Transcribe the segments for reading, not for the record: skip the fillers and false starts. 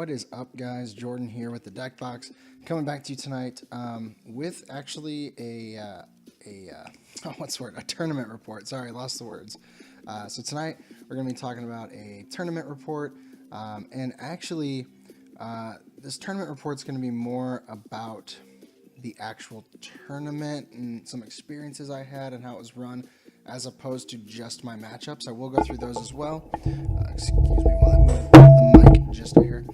What is up, guys? Jordan here with the Deck Box, coming back to you tonight with actually a tournament report. Sorry, I lost the words. So tonight we're going to be talking about a tournament report, and actually this tournament report is going to be more about the actual tournament and some experiences I had and how it was run, as opposed to just my matchups. I will go through those as well. Excuse me while I move the mic just here.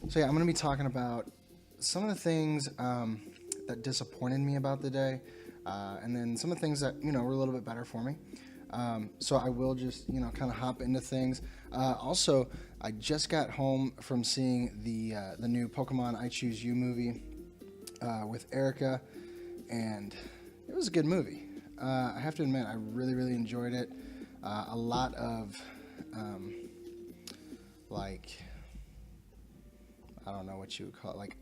So yeah, I'm going to be talking about some of the things that disappointed me about the day, and then some of the things that were a little bit better for me. So I will just kind of hop into things. Also, I just got home from seeing the new Pokemon I Choose You movie with Erica, and it was a good movie. I have to admit, I really enjoyed it. A lot of I don't know what you would call it. Like,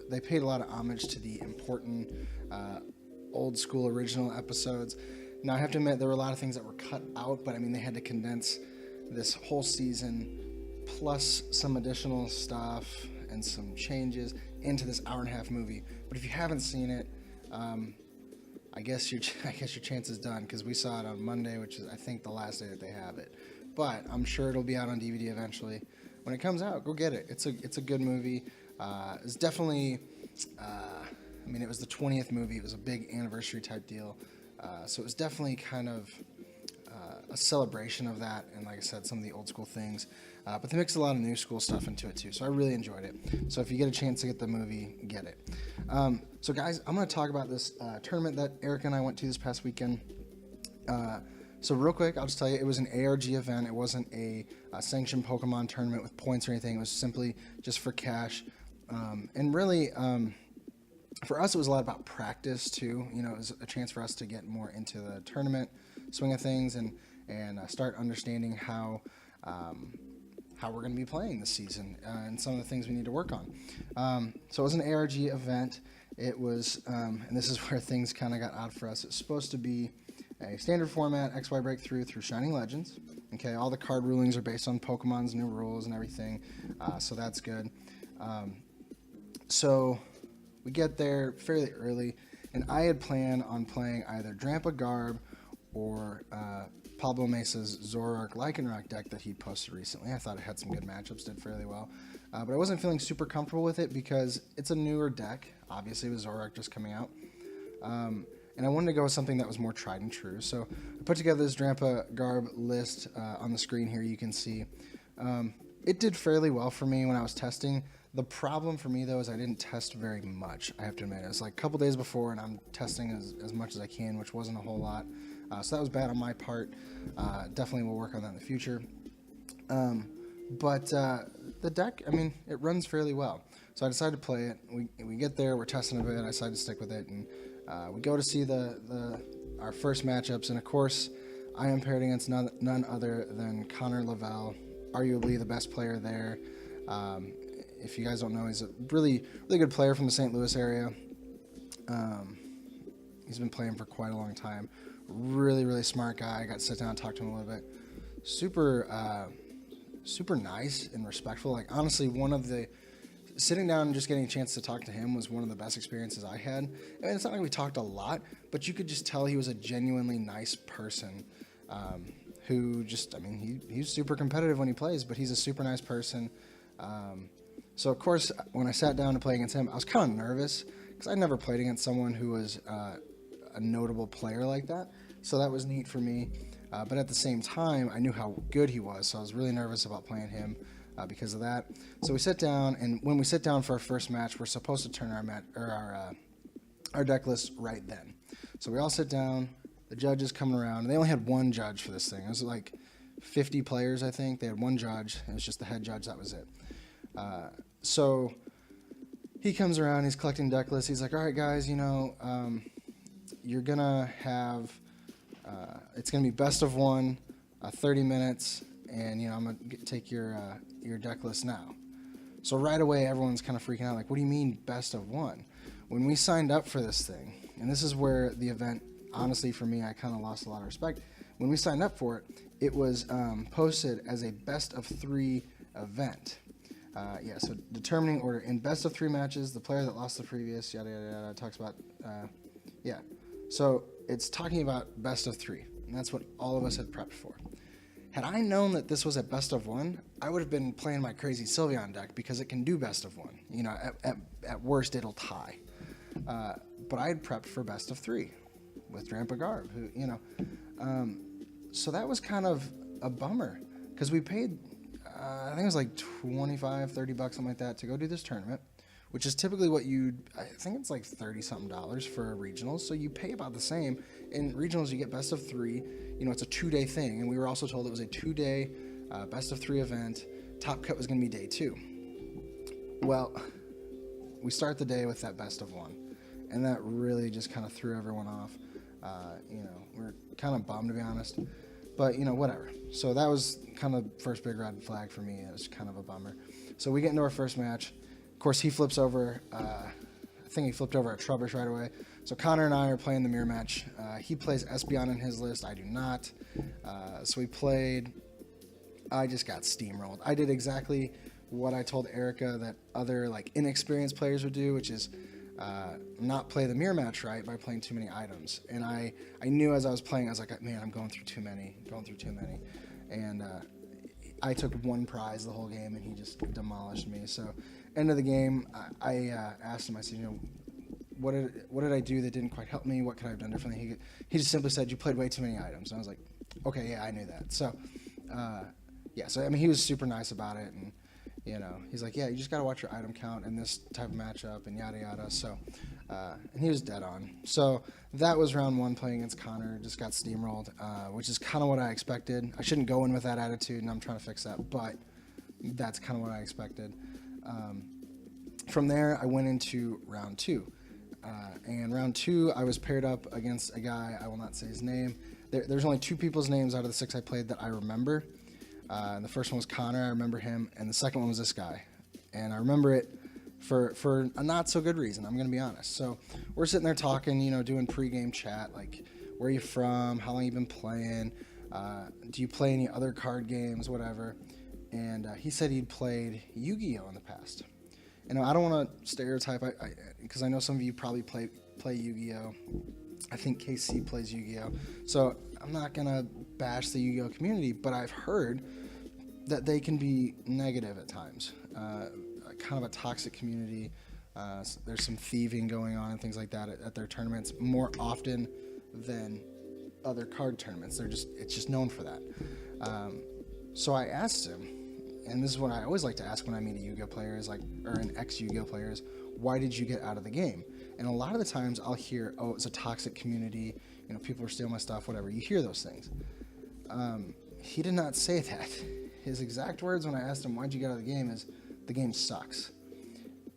they paid a lot of homage to the important old school original episodes. Now, I have to admit, there were a lot of things that were cut out, but I mean, they had to condense this whole season plus some additional stuff and some changes into this hour-and-a-half movie. But if you haven't seen it, I guess your chance is done, because we saw it on Monday, which is, I think, the last day that they have it. But I'm sure it'll be out on DVD eventually. When it comes out, go get it. It's a good movie. It's definitely, it was the 20th movie. It was a big anniversary type deal. So it was definitely kind of a celebration of that, and like I said, some of the old school things. But they mixed a lot of new school stuff into it too, so I really enjoyed it. So if you get a chance to get the movie, get it. So guys, I'm going to talk about this tournament that Eric and I went to this past weekend. So real quick, I'll just tell you, it was an ARG event. It wasn't a sanctioned Pokemon tournament with points or anything. It was simply just for cash. And really, for us, it was a lot about practice too. It was a chance for us to get more into the tournament swing of things and start understanding how we're going to be playing this season and some of the things we need to work on. So it was an ARG event. It was, and this is where things kind of got odd for us. It's supposed to be a standard format XY breakthrough through Shining Legends. Okay, all the card rulings are based on Pokemon's new rules and everything, so that's good. So we get there fairly early, and I had planned on playing either Drampa Garb or Pablo Mesa's Zoroark Lycanroc deck that he posted recently. I thought it had some good matchups, did fairly well. But I wasn't feeling super comfortable with it because it's a newer deck, obviously, with Zoroark just coming out. And I wanted to go with something that was more tried and true. So I put together this Drampa Garb list on the screen here. You can see it did fairly well for me when I was testing. The problem for me, though, is I didn't test very much, I have to admit. It was like a couple days before, and I'm testing as much as I can, which wasn't a whole lot. So that was bad on my part. Definitely will work on that in the future. But the deck, it runs fairly well. So I decided to play it. We get there, we're testing a bit. I decided to stick with it, and we go to see our first matchups. And of course, I am paired against none other than Connor Lavelle, arguably the best player there. If you guys don't know, he's a really good player from the St. Louis area. He's been playing for quite a long time. Really smart guy. I got to sit down and talk to him a little bit. Super nice and respectful. Like, honestly, sitting down and just getting a chance to talk to him was one of the best experiences I had. It's not like we talked a lot, but you could just tell he was a genuinely nice person who just, he's super competitive when he plays, but he's a super nice person. So, of course, when I sat down to play against him, I was kind of nervous because I'd never played against someone who was a notable player like that. So that was neat for me. But at the same time, I knew how good he was, so I was really nervous about playing him because of that. So we sit down, and when we sit down for our first match, we're supposed to turn our deck list right then. So we all sit down. The judge is coming around, and they only had one judge for this thing. It was like 50 players, I think. They had one judge. It was just the head judge. That was it. So he comes around. He's collecting deck lists. He's like, all right, guys, you're going to have it's going to be best of one, 30 minutes, and, I'm going to take your deck list now. So right away, everyone's kind of freaking out, like, what do you mean best of one? When we signed up for this thing, and this is where the event, honestly, for me, I kind of lost a lot of respect. When we signed up for it, it was posted as a best of 3 event. So determining order. In best of 3 matches, the player that lost the previous, yada, yada, yada, talks about, So it's talking about best of 3, and that's what all of us had prepped for. Had I known that this was a best of 1, I would have been playing my crazy Sylveon deck because it can do best of 1. At worst, it'll tie. But I had prepped for best of 3 with Grandpa Garb, who, so that was kind of a bummer because we paid, I think it was like $25, $30, something like that, to go do this tournament, which is typically what I think it's like $30-something for regionals. So you pay about the same. In regionals, you get best of 3. It's a 2-day thing. And we were also told it was a 2-day best of 3 event. Top cut was going to be day 2. Well, we start the day with that best of 1. And that really just kind of threw everyone off. We're kind of bummed, to be honest. But, whatever. So that was kind of the first big red flag for me. It was kind of a bummer. So we get into our first match. Of course, he flips over. I think he flipped over a Trubbish right away. So Connor and I are playing the mirror match. He plays Espeon in his list. I do not. So we played. I just got steamrolled. I did exactly what I told Erica that other inexperienced players would do, which is not play the mirror match right by playing too many items. And I knew as I was playing, I was like, man, I'm going through too many. And I took 1 prize the whole game, and he just demolished me. So end of the game, I asked him, I said, what did I do that didn't quite help me? What could I have done differently? He just simply said, you played way too many items. And I was like, okay, yeah, I knew that. So, so he was super nice about it. And, he's like, yeah, you just got to watch your item count in this type of matchup and yada, yada. So, and he was dead on. So that was round 1 playing against Connor. Just got steamrolled, which is kind of what I expected. I shouldn't go in with that attitude, and I'm trying to fix that, but that's kind of what I expected. From there, I went into round 2. And round 2, I was paired up against a guy, I will not say his name. There's only 2 people's names out of the 6 I played that I remember. And the first one was Connor, I remember him, and the second one was this guy. And I remember it for a not so good reason, I'm going to be honest. So we're sitting there talking, doing pregame chat, like, where are you from, how long you been playing, do you play any other card games, whatever. And he said he'd played Yu-Gi-Oh! In the past. And I don't want to stereotype, because I know some of you probably play Yu-Gi-Oh! I think KC plays Yu-Gi-Oh! So I'm not going to bash the Yu-Gi-Oh! Community, but I've heard that they can be negative at times. Kind of a toxic community. There's some thieving going on and things like that at their tournaments more often than other card tournaments. It's just known for that. So I asked him, and this is what I always like to ask when I meet a Yu-Gi-Oh! Player, or an ex-Yu-Gi-Oh! player, is, why did you get out of the game? And a lot of the times I'll hear, oh, it's a toxic community, people are stealing my stuff, whatever. You hear those things. He did not say that. His exact words when I asked him, why'd you get out of the game, is, the game sucks.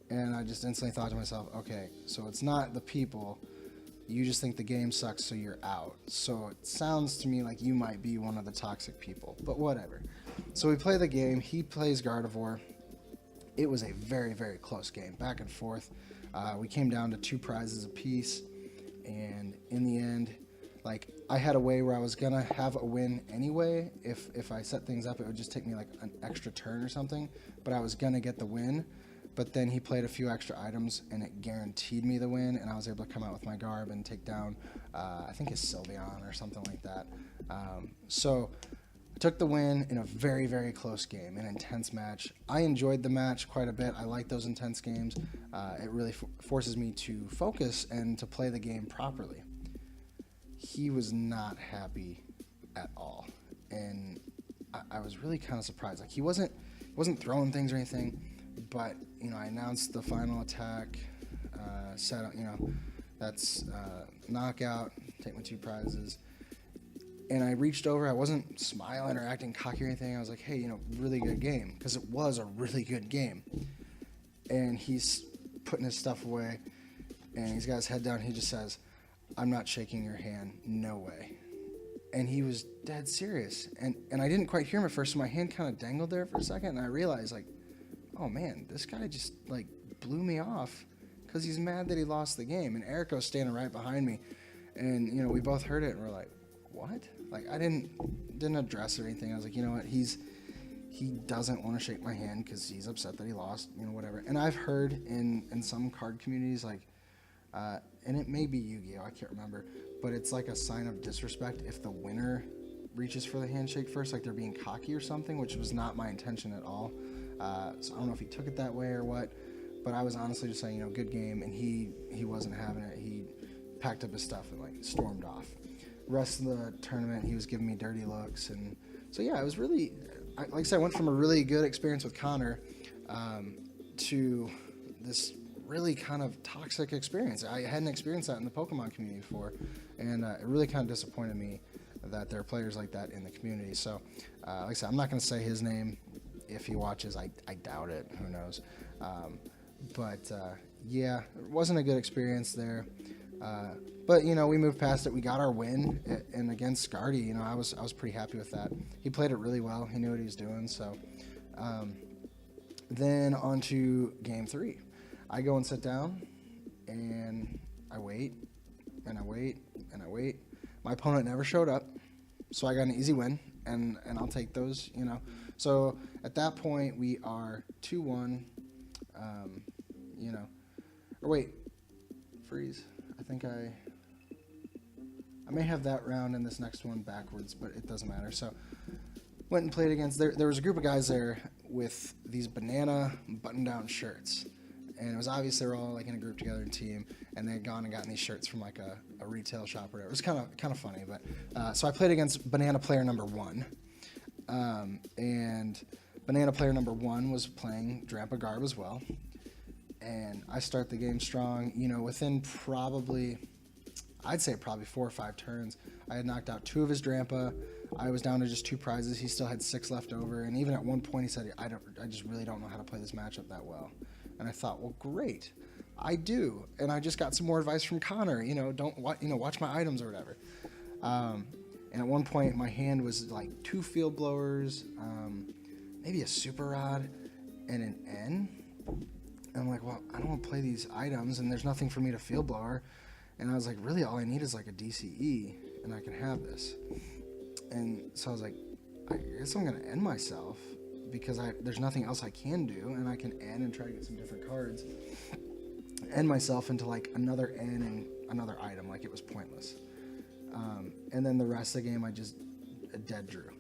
And I just instantly thought to myself, okay, so it's not the people. You just think the game sucks, so you're out. So it sounds to me like you might be one of the toxic people, but whatever. So we play the game. He plays Gardevoir. It was a very, very close game, back and forth. We came down to 2 prizes apiece, and in the end, I had a way where I was gonna have a win anyway. If I set things up, it would just take me an extra turn or something, but I was gonna get the win. But then he played a few extra items, and it guaranteed me the win, and I was able to come out with my Garb and take down, I think his Sylveon or something like that. So I took the win in a very, very close game, an intense match. I enjoyed the match quite a bit. I like those intense games. It really forces me to focus and to play the game properly. He was not happy at all, and I was really kind of surprised. He wasn't throwing things or anything, but I announced the final attack, set up, that's knockout, take my 2 prizes, and I reached over. I wasn't smiling or acting cocky or anything. I was like, hey, really good game, because it was a really good game. And he's putting his stuff away, and he's got his head down. He just says, I'm not shaking your hand, no way. And he was dead serious. And I didn't quite hear him at first, so my hand kind of dangled there for a second, and I realized, oh man, this guy just blew me off because he's mad that he lost the game. And Erica was standing right behind me, and we both heard it, and we're like, what? I didn't address or anything. I was like, you know what, he's he doesn't want to shake my hand because he's upset that he lost, whatever. And I've heard in some card communities, like, and it may be Yu-Gi-Oh, I can't remember, but it's like a sign of disrespect if the winner reaches for the handshake first, like they're being cocky or something, which was not my intention at all. So I don't know if he took it that way or what, but I was honestly just saying, good game, and he wasn't having it. He packed up his stuff and like stormed off. Rest of the tournament, he was giving me dirty looks, and so yeah, it was really, like I said, I went from a really good experience with Connor to this really kind of toxic experience. I hadn't experienced that in the Pokemon community before, and it really kind of disappointed me that there are players like that in the community. So, like I said, I'm not going to say his name. If he watches, I doubt it. Who knows? But yeah, it wasn't a good experience there. But we moved past it. We got our win, and against Scardy, I was pretty happy with that. He played it really well. He knew what he was doing. So, then on to game 3. I go and sit down, and I wait, and I wait, and I wait. My opponent never showed up, so I got an easy win, and I'll take those, So at that point, we are 2-1, Or wait, freeze. I think I may have that round and this next one backwards, but it doesn't matter. So went and played against, there was a group of guys there with these banana button-down shirts. And it was obvious they were all like in a group together, in a team, and they had gone and gotten these shirts from like a retail shop or whatever. It was kind of funny, but so I played against banana player number 1, and banana player number 1 was playing Drampa Garb as well, and I start the game strong. Within I'd say probably 4 or 5 turns, I had knocked out 2 of his Drampa. I was down to just 2 prizes. He still had 6 left over, and even at one point he said, I just really don't know how to play this matchup that well. And I thought, well, great, I do, and I just got some more advice from Connor. Watch my items or whatever. And at one point, my hand was like 2 field blowers, maybe a super rod, and an N. And I'm like, well, I don't want to play these items, and there's nothing for me to field blower. And I was like, really, all I need is like a DCE, and I can have this. And so I was like, I guess I'm gonna end myself, because there's nothing else I can do, and I can end and try to get some different cards. End myself into like another N and another item, like it was pointless. And then the rest of the game, I just dead drew.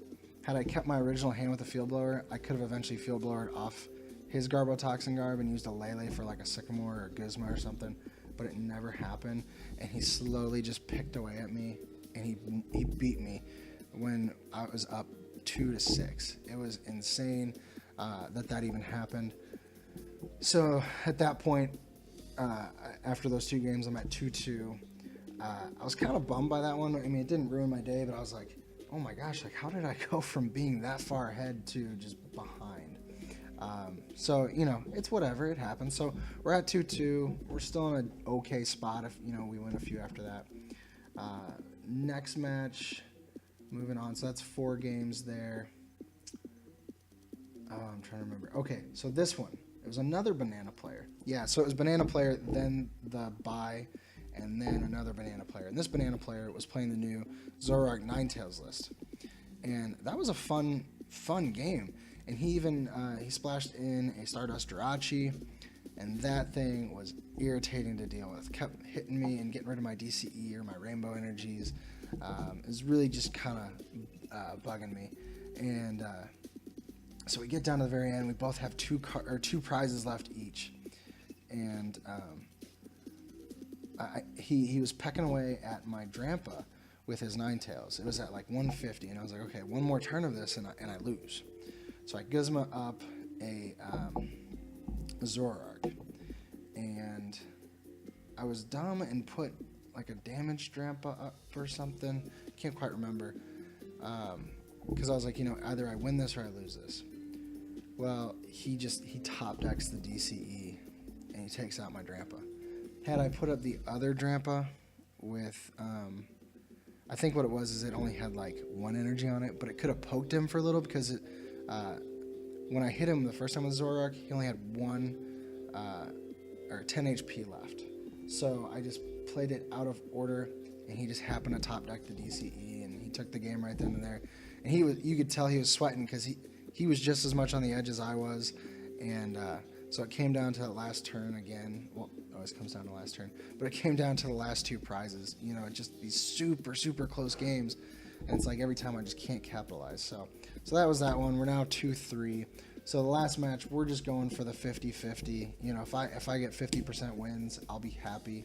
Had I kept my original hand with the field blower, I could have eventually field blowered off his Garbotoxin Garb and used a Lele for like a Sycamore or a Gizmo or something, but it never happened, and he slowly just picked away at me, and he beat me when I was up 2-6. It was insane that even happened. So at that point, after those 2 games, I'm at 2-2. I was kind of bummed by that one. I mean, it didn't ruin my day, but I was like, oh my gosh, like how did I go from being that far ahead to just behind? So, it's whatever, it happens. So we're at 2-2. We're still in an okay spot if, we win a few after that. Next match, moving on. So that's 4 games there. Oh, I'm trying to remember. Okay, so this one, it was another banana player. Yeah, so it was banana player, then the bye, and then another banana player. And this banana player was playing the new Zoroark Ninetales list. And that was a fun game. And he even, he splashed in a Stardust Jirachi, and that thing was irritating to deal with. Kept hitting me and getting rid of my DCE or my Rainbow Energies. It was really just kind of bugging me. And so we get down to the very end. We both have 2 prizes left each. And he was pecking away at my Drampa with his Ninetales. It was at like 150, and I was like, okay, one more turn of this, and I lose. So I Gizmo up a Zoroark, and I was dumb and put like a damaged Drampa up or something. Can't quite remember, because I was like, either I win this or I lose this. Well, he top decks the DCE, and he takes out my Drampa. Had I put up the other Drampa with, I think what it was is it only had like 1 energy on it, but it could have poked him for a little, because it, when I hit him the first time with Zoroark, he only had 10 HP left. So I just played it out of order, and he just happened to top deck the DCE, and he took the game right then and there. And you could tell he was sweating, because he was just as much on the edge as I was, and so it came down to that last turn again. Well, it always comes down to the last turn, but it came down to the last 2 prizes. You know, just these super, super close games, and it's like every time I just can't capitalize. So that was that one. We're now 2-3. So the last match, we're just going for the 50-50. You know, if I get 50% wins, I'll be happy.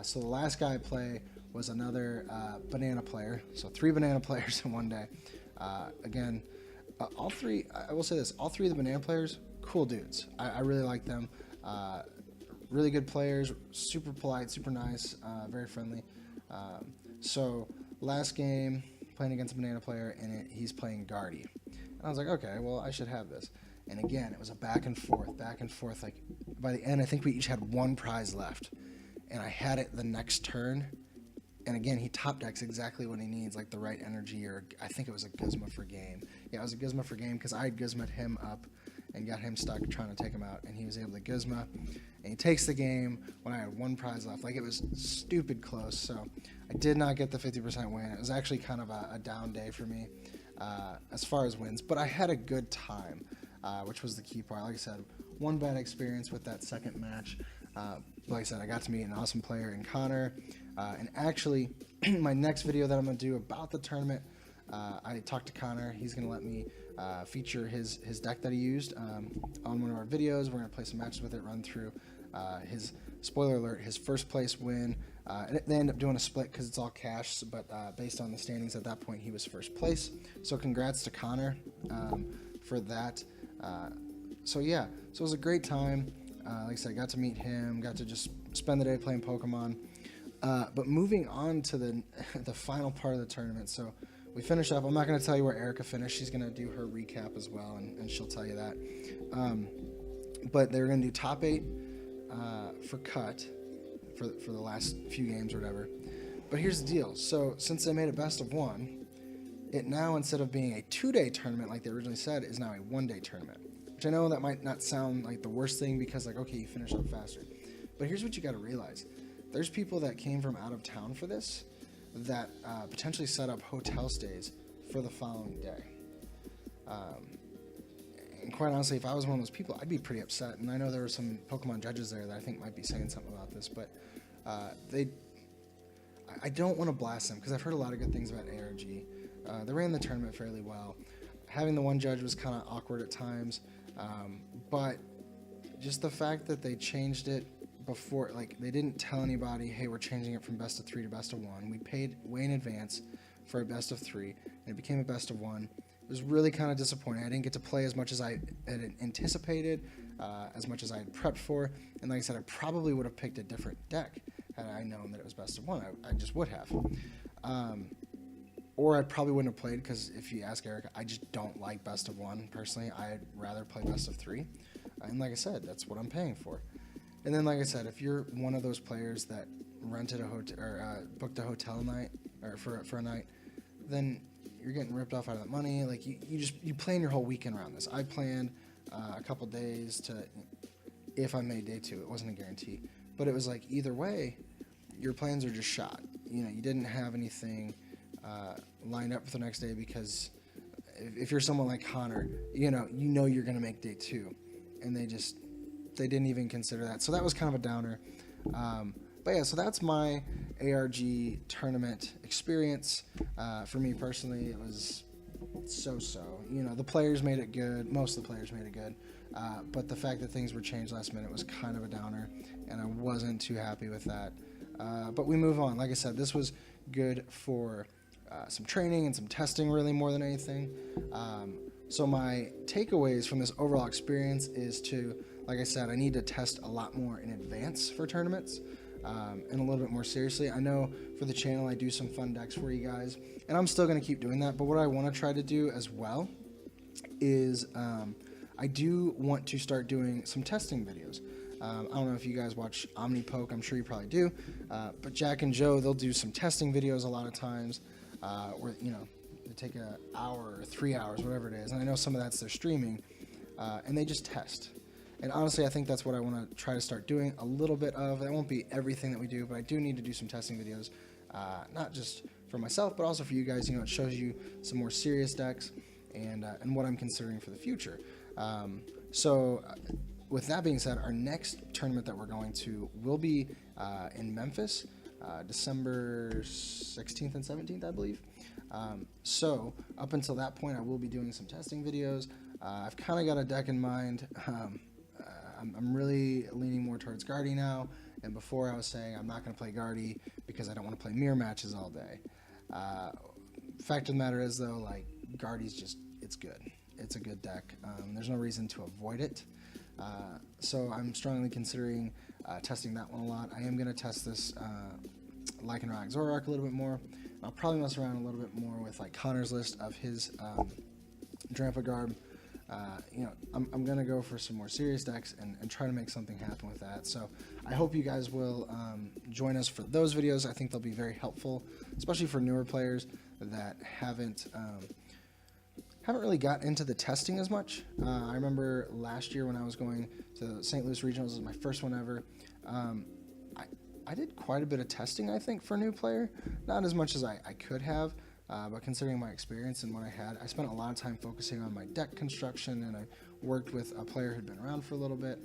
So the last guy I play was another banana player. So 3 banana players in one day. Again, all 3, I will say this, all 3 of the banana players, cool dudes. I really like them. Really good players, super polite, super nice, very friendly. So last game, playing against a banana player, and he's playing Guardy. And I was like, okay, well, I should have this. And again, it was a back and forth. Like, by the end, I think we each had 1 prize left. And I had it the next turn. And again, he top decks exactly what he needs, like the right energy, or I think it was a Guzma for game. Yeah, it was a Guzma for game, because I had Guzma'd him up and got him stuck trying to take him out. And he was able to Guzma. And he takes the game when I had 1 prize left. Like, it was stupid close. So I did not get the 50% win. It was actually kind of a down day for me as far as wins. But I had a good time, which was the key part. Like I said, 1 bad experience with that second match. Like I said, I got to meet an awesome player in Connor. And actually, my next video that I'm going to do about the tournament, I talked to Connor. He's going to let me feature his deck that he used on one of our videos. We're going to play some matches with it, run through his, spoiler alert, his first place win. They end up doing a split because it's all cash, but based on the standings at that point, he was first place. So congrats to Connor for that. So yeah, so it was a great time. Like I said, got to meet him, got to just spend the day playing Pokemon. But moving on to the final part of the tournament. So we finish up. I'm not going to tell you where Erica finished. She's going to do her recap as well, and she'll tell you that. But they were going to do top 8 for cut for the last few games or whatever. But here's the deal. So since they made it best of 1, it now, instead of being a 2-day tournament like they originally said, is now a 1-day tournament. Which I know that might not sound like the worst thing, because like, okay, you finish up faster. But here's what you got to realize. There's people that came from out of town for this that potentially set up hotel stays for the following day. And quite honestly, if I was one of those people, I'd be pretty upset. And I know there were some Pokemon judges there that I think might be saying something about this, but I don't want to blast them, because I've heard a lot of good things about ARG. They ran the tournament fairly well. Having the one judge was kind of awkward at times, but just the fact that they changed it before, like, they didn't tell anybody, hey, we're changing it from best of 3 to best of 1. We paid way in advance for a best of 3, and it became a best of 1. It was really kind of disappointing. I didn't get to play as much as I had anticipated, as much as I had prepped for, and like I said, I probably would have picked a different deck had I known that it was best of 1. I just would have. Or I probably wouldn't have played, because if you ask Erica, I just don't like best of 1 personally. I'd rather play best of 3. And like I said, that's what I'm paying for. And then, like I said, if you're one of those players that rented a hotel or booked a hotel night or for a night, then you're getting ripped off out of that money. Like, you plan your whole weekend around this. I planned a couple days to, if I made day 2, it wasn't a guarantee, but it was like, either way, your plans are just shot. You know, you didn't have anything lined up for the next day, because if you're someone like Connor, you know you're going to make day 2, and they didn't even consider that. So that was kind of a downer. But yeah, so that's my ARG tournament experience. For me personally, it was so-so. You know, the players made it good. Most of the players made it good. But the fact that things were changed last minute was kind of a downer, and I wasn't too happy with that. But we move on. Like I said, this was good for some training and some testing, really, more than anything. So my takeaways from this overall experience is to, like I said, I need to test a lot more in advance for tournaments, and a little bit more seriously. I know for the channel I do some fun decks for you guys, and I'm still going to keep doing that. But what I want to try to do as well is I do want to start doing some testing videos. I don't know if you guys watch OmniPoke. I'm sure you probably do. But Jack and Joe, they'll do some testing videos a lot of times, where, you know, they take an hour or 3 hours, whatever it is. And I know some of that's their streaming, and they just test. And honestly, I think that's what I want to try to start doing a little bit of. That won't be everything that we do, but I do need to do some testing videos, not just for myself, but also for you guys. You know, it shows you some more serious decks. and what I'm considering for the future. So with that being said, our next tournament that we're going to will be in Memphis, December 16th and 17th, I believe. So up until that point, I will be doing some testing videos. I've kind of got a deck in mind. I'm really leaning more towards Guardy now, and before I was saying I'm not going to play Guardy because I don't want to play mirror matches all day. Fact of the matter is, though, like, Guardy's just, it's good. It's a good deck. There's no reason to avoid it. So I'm strongly considering testing that one a lot. I am going to test this Lycanroc Zoroark a little bit more. I'll probably mess around a little bit more with like Connor's list of his Drampagard. I'm going to go for some more serious decks and try to make something happen with that. So I hope you guys will join us for those videos. I think they'll be very helpful, especially for newer players that haven't really got into the testing as much. I remember last year when I was going to St. Louis Regionals, this was my first one ever. I did quite a bit of testing, I think, for a new player. Not as much as I could have, but considering my experience and what I had, I spent a lot of time focusing on my deck construction, and I worked with a player who'd been around for a little bit.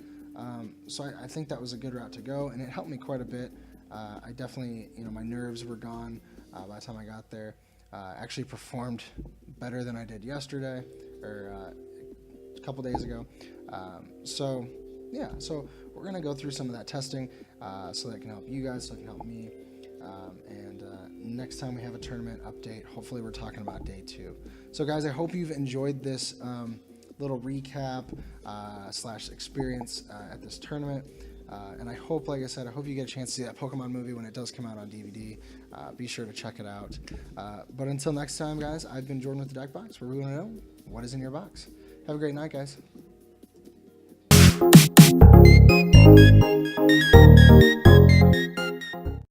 So I think that was a good route to go, and it helped me quite a bit. I definitely, my nerves were gone by the time I got there. Actually performed better than I did yesterday, or a couple days ago. So we're going to go through some of that testing so that it can help you guys, so it can help me. And next time we have a tournament update, hopefully we're talking about day 2. So guys, I hope you've enjoyed this little recap / experience at this tournament. And I hope, like I said, I hope you get a chance to see that Pokemon movie when it does come out on DVD. Be sure to check it out. But until next time, guys, I've been Jordan with the Deck Box, where we want to know what is in your box. Have a great night, guys.